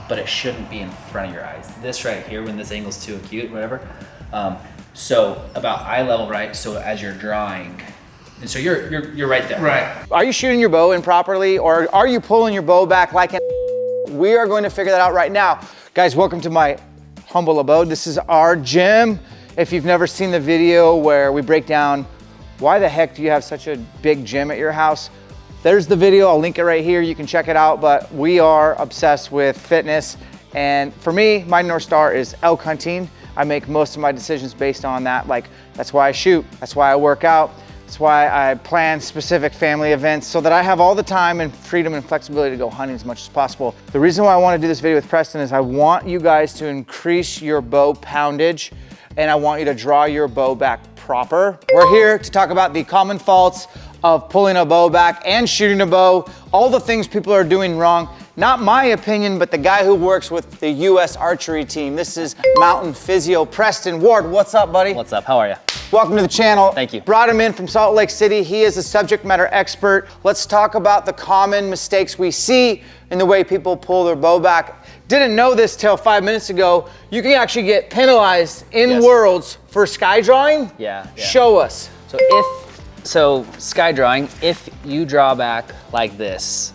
but it shouldn't be in front of your eyes. This right here, when this angle's too acute, whatever. So about eye level, right? So as you're drawing, and so you're right there. Right. Are you shooting your bow improperly, or are you pulling your bow back like an We are going to figure that out right now. Guys, welcome to my humble abode. This is our gym. If you've never seen the video where we break down why the heck do you have such a big gym at your house, there's the video. I'll link it right here. You can check it out. But we are obsessed with fitness. And for me, my North Star is elk hunting. I make most of my decisions based on that. Like, that's why I shoot. That's why I work out. That's why I plan specific family events so that I have all the time and freedom and flexibility to go hunting as much as possible. The reason why I want to do this video with Preston is I want you guys to increase your bow poundage, and I want you to draw your bow back proper. We're here to talk about the common faults of pulling a bow back and shooting a bow, all the things people are doing wrong. Not my opinion, but the guy who works with the US archery team. This is MTN PHYSIO, Preston Ward. What's up, buddy? What's up? How are you? Welcome to the channel. Thank you. Brought him in from Salt Lake City. He is a subject matter expert. Let's talk about the common mistakes we see in the way people pull their bow back. Didn't know this till 5 minutes ago. You can actually get penalized in Worlds for sky drawing. Yeah. Show us. So sky drawing, if you draw back like this,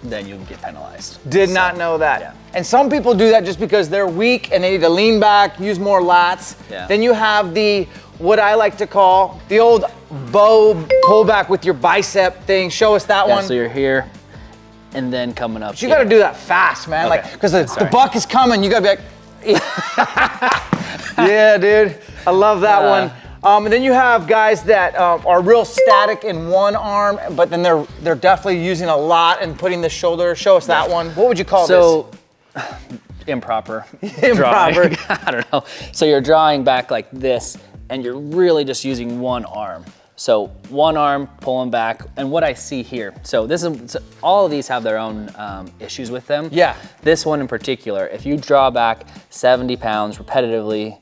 then you'll get penalized. Did not know that. Yeah. And some people do that just because they're weak and they need to lean back, use more lats. Yeah. Then you have the, what I like to call, the old bow pullback with your bicep thing. Show us that one. So you're here and then coming up. But you gotta do that fast, man. Okay. Like, because the buck is coming, you gotta be like, yeah, dude. I love that one. And then you have guys that are real static in one arm, but then they're definitely using a lot and putting the shoulder. Show us that one. What would you call this? Improper. Improper. Drawing. I don't know. So you're drawing back like this, and you're really just using one arm. So one arm pulling back, and what I see here. So all of these have their own issues with them. Yeah. This one in particular, if you draw back 70 pounds repetitively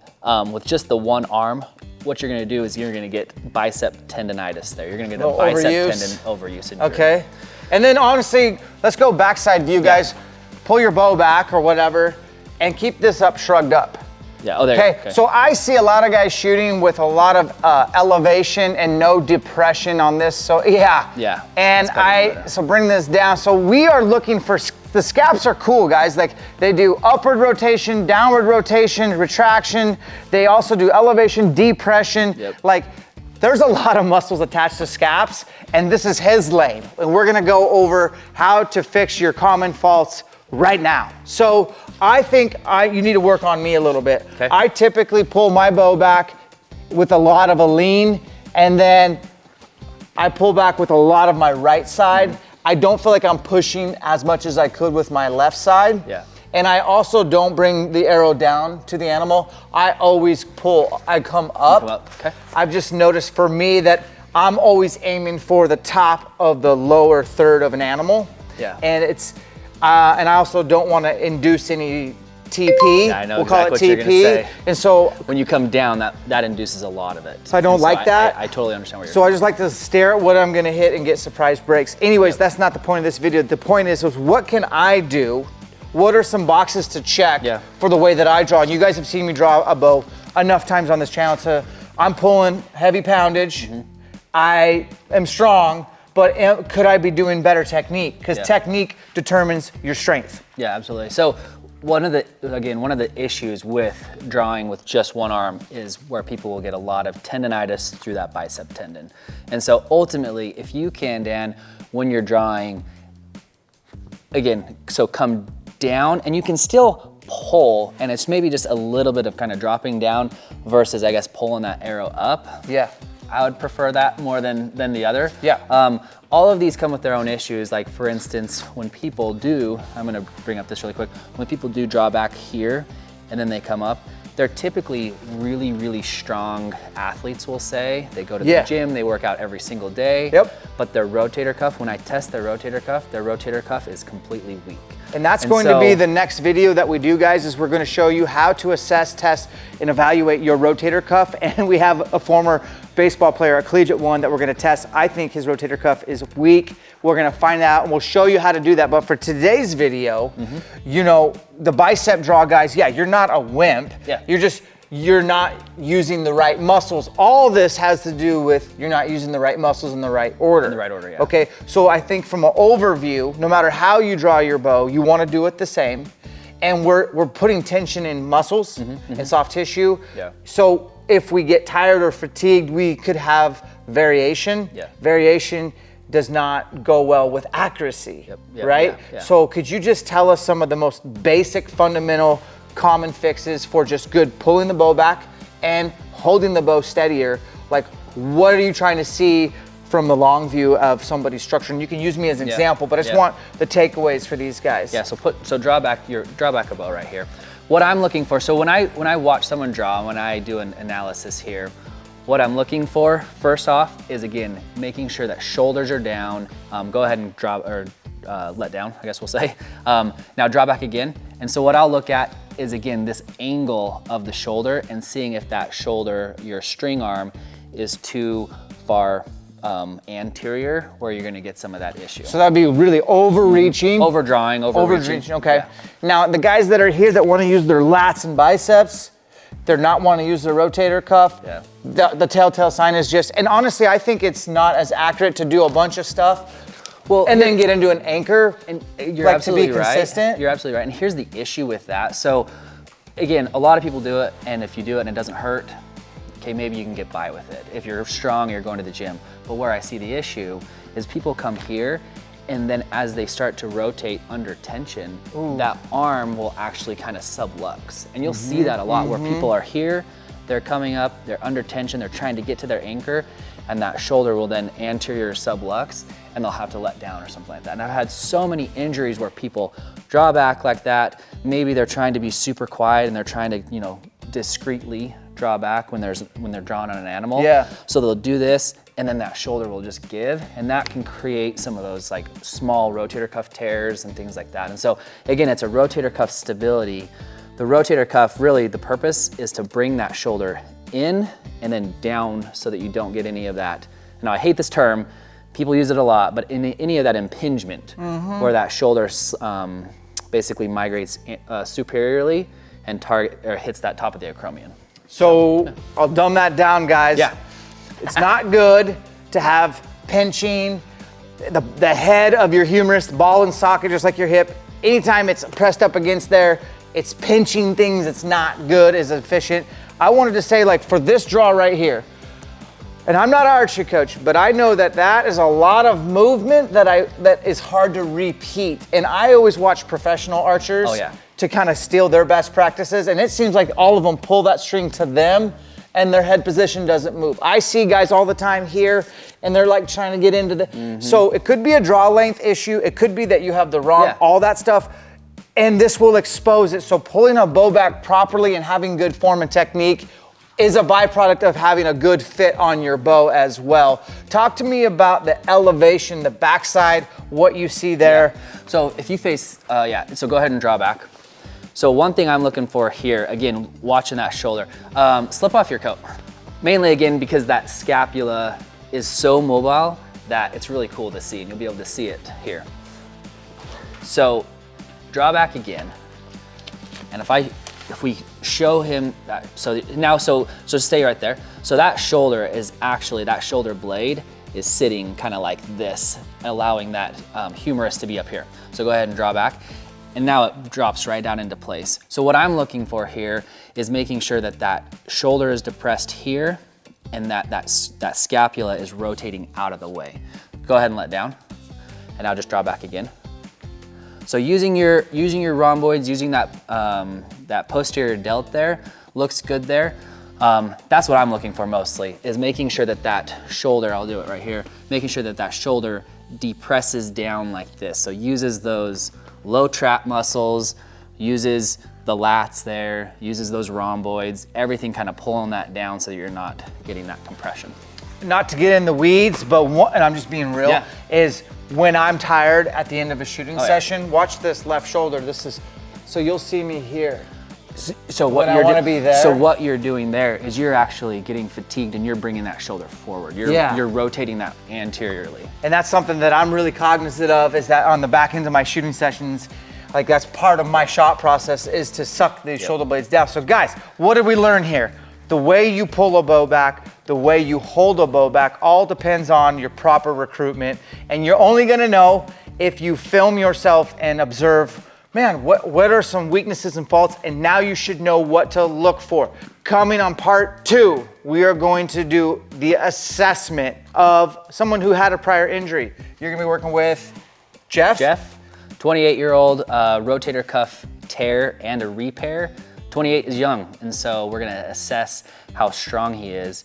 with just the one arm, what you're gonna do is you're gonna get bicep tendonitis there. You're gonna get a bicep tendon overuse. Okay. And then honestly, let's go backside view, guys. Pull your bow back or whatever, and keep this up, shrugged up. Yeah, oh, there you go. Okay. So I see a lot of guys shooting with a lot of elevation and no depression on this. So Yeah. And so bring this down. So we are looking for, the scaps are cool, guys. Like, they do upward rotation, downward rotation, retraction. They also do elevation, depression. Yep. Like, there's a lot of muscles attached to scaps, and this is his lane. And we're gonna go over how to fix your common faults right now. So I think you need to work on me a little bit. Okay. I typically pull my bow back with a lot of a lean, and then I pull back with a lot of my right side. I don't feel like I'm pushing as much as I could with my left side. Yeah. And I also don't bring the arrow down to the animal. I always pull, I come up. Okay. I've just noticed for me that I'm always aiming for the top of the lower third of an animal. Yeah. And and I also don't want to induce any TP. Yeah, I know we'll call it what you're gonna TP. say. And so when you come down, that induces a lot of it. So I don't like that. I totally understand what you're saying. So I just like to stare at what I'm gonna hit and get surprise breaks. Anyways, that's not the point of this video. The point is what can I do? What are some boxes to check for the way that I draw? And you guys have seen me draw a bow enough times on this channel I'm pulling heavy poundage. I am strong, but could I be doing better technique? Because technique determines your strength. Yeah, absolutely. So one of the issues with drawing with just one arm is where people will get a lot of tendonitis through that bicep tendon. And so ultimately, if you can, Dan, when you're drawing, so come down, and you can still pull, and it's maybe just a little bit of kind of dropping down versus, I guess, pulling that arrow up. Yeah. I would prefer that more than the other. Yeah. All of these come with their own issues. Like, for instance, when people do, I'm gonna bring up this really quick, when people do draw back here and then they come up, they're typically really, really strong athletes, we'll say. They go to the gym, they work out every single day. Yep. But their rotator cuff, when I test their rotator cuff is completely weak. And that's going to be the next video that we do, guys, is we're going to show you how to assess, test, and evaluate your rotator cuff. And we have a former baseball player, a collegiate one, that we're going to test. I think his rotator cuff is weak. We're going to find out, and we'll show you how to do that. But for today's video, you know, the bicep draw, guys, yeah, you're not a wimp. Yeah. You're not using the right muscles. All this has to do with you're not using the right muscles in the right order. In the right order, yeah. Okay, so I think from an overview, no matter how you draw your bow, you wanna do it the same. And we're putting tension in muscles and soft tissue. Yeah. So if we get tired or fatigued, we could have variation. Yeah. Variation does not go well with accuracy, right? Yeah. So could you just tell us some of the most basic, fundamental, common fixes for just good pulling the bow back and holding the bow steadier? Like, what are you trying to see from the long view of somebody's structure? And you can use me as an example, but I just want the takeaways for these guys. Yeah, so draw back a bow right here. What I'm looking for, so when I watch someone draw, when I do an analysis here, what I'm looking for first off is, again, making sure that shoulders are down. Go ahead and draw, or let down, I guess we'll say. Now draw back again. And so what I'll look at is, again, this angle of the shoulder and seeing if that shoulder, your string arm, is too far anterior, where you're gonna get some of that issue. So that'd be really overreaching. Overdrawing, overreaching. Okay. Yeah. Now, the guys that are here that wanna use their lats and biceps, they're not wanting to use the rotator cuff. Yeah. The telltale sign is just, and honestly, I think it's not as accurate to do a bunch of stuff and then get into an anchor, and you're like, absolutely to be right. consistent. You're absolutely right. And here's the issue with that. So again, a lot of people do it, and if you do it and it doesn't hurt, okay, maybe you can get by with it. If you're strong, you're going to the gym. But where I see the issue is people come here, and then as they start to rotate under tension, that arm will actually kind of sublux. And you'll see that a lot where people are here, they're coming up, they're under tension, they're trying to get to their anchor, and that shoulder will then anterior sublux, and they'll have to let down or something like that. And I've had so many injuries where people draw back like that. Maybe they're trying to be super quiet and they're trying to, you know, discreetly draw back when they're drawing on an animal. Yeah. So they'll do this, and then that shoulder will just give, and that can create some of those like small rotator cuff tears and things like that. And so again, it's a rotator cuff stability. The rotator cuff, really, the purpose is to bring that shoulder in and then down so that you don't get any of that. Now, I hate this term, people use it a lot, but any of that impingement where that shoulder basically migrates superiorly and hits that top of the acromion. So I'll dumb that down, guys. Yeah. It's not good to have pinching, the head of your humerus, the ball and socket, just like your hip. Anytime it's pressed up against there, it's pinching things. It's not good, it's efficient. I wanted to say, like, for this draw right here, and I'm not an archery coach, but I know that that is a lot of movement that is hard to repeat. And I always watch professional archers to kind of steal their best practices. And it seems like all of them pull that string to them and their head position doesn't move. I see guys all the time here and they're like trying to get into the, so it could be a draw length issue. It could be that you have the wrong, all that stuff. And this will expose it. So pulling a bow back properly and having good form and technique is a byproduct of having a good fit on your bow as well. Talk to me about the elevation, the backside, what you see there. So if you face, so go ahead and draw back. So one thing I'm looking for here, again, watching that shoulder, slip off your coat. Mainly, again, because that scapula is so mobile that it's really cool to see, and you'll be able to see it here. So draw back again, and if we show him that, so stay right there. So that shoulder is actually, that shoulder blade is sitting kind of like this, allowing that humerus to be up here. So go ahead and draw back. And now it drops right down into place. So what I'm looking for here is making sure that that shoulder is depressed here and that scapula is rotating out of the way. Go ahead and let down. And now just draw back again. So using your rhomboids, using that posterior delt there, looks good there. That's what I'm looking for mostly, is making sure that that shoulder, I'll do it right here, making sure that that shoulder depresses down like this. So uses those low trap muscles, uses the lats there, uses those rhomboids, everything kind of pulling that down so that you're not getting that compression. not to get in the weeds, but and I'm just being real, Yeah. is when I'm tired at the end of a shooting session, watch this left shoulder. So you'll see me here. So When I wanna be there. So what you're doing there is you're actually getting fatigued and you're bringing that shoulder forward. You're rotating that anteriorly. And that's something that I'm really cognizant of, is that on the back end of my shooting sessions, like that's part of my shot process, is to suck these shoulder blades down. So guys, what did we learn here? The way you pull a bow back, the way you hold a bow back, all depends on your proper recruitment. And you're only gonna know if you film yourself and observe, man, what are some weaknesses and faults? And now you should know what to look for. Coming on part 2, we are going to do the assessment of someone who had a prior injury. You're gonna be working with Jeff. Jeff, 28-year-old rotator cuff tear and a repair. 28 is young, and so we're gonna assess how strong he is.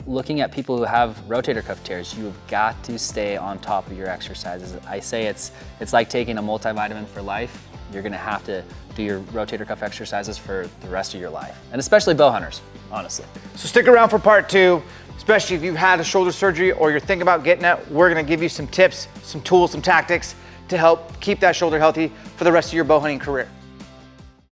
Looking at people who have rotator cuff tears, you've got to stay on top of your exercises. I say it's like taking a multivitamin for life. You're gonna have to do your rotator cuff exercises for the rest of your life, and especially bow hunters, honestly. So stick around for part 2, especially if you've had a shoulder surgery or you're thinking about getting it. We're gonna give you some tips, some tools, some tactics to help keep that shoulder healthy for the rest of your bow hunting career.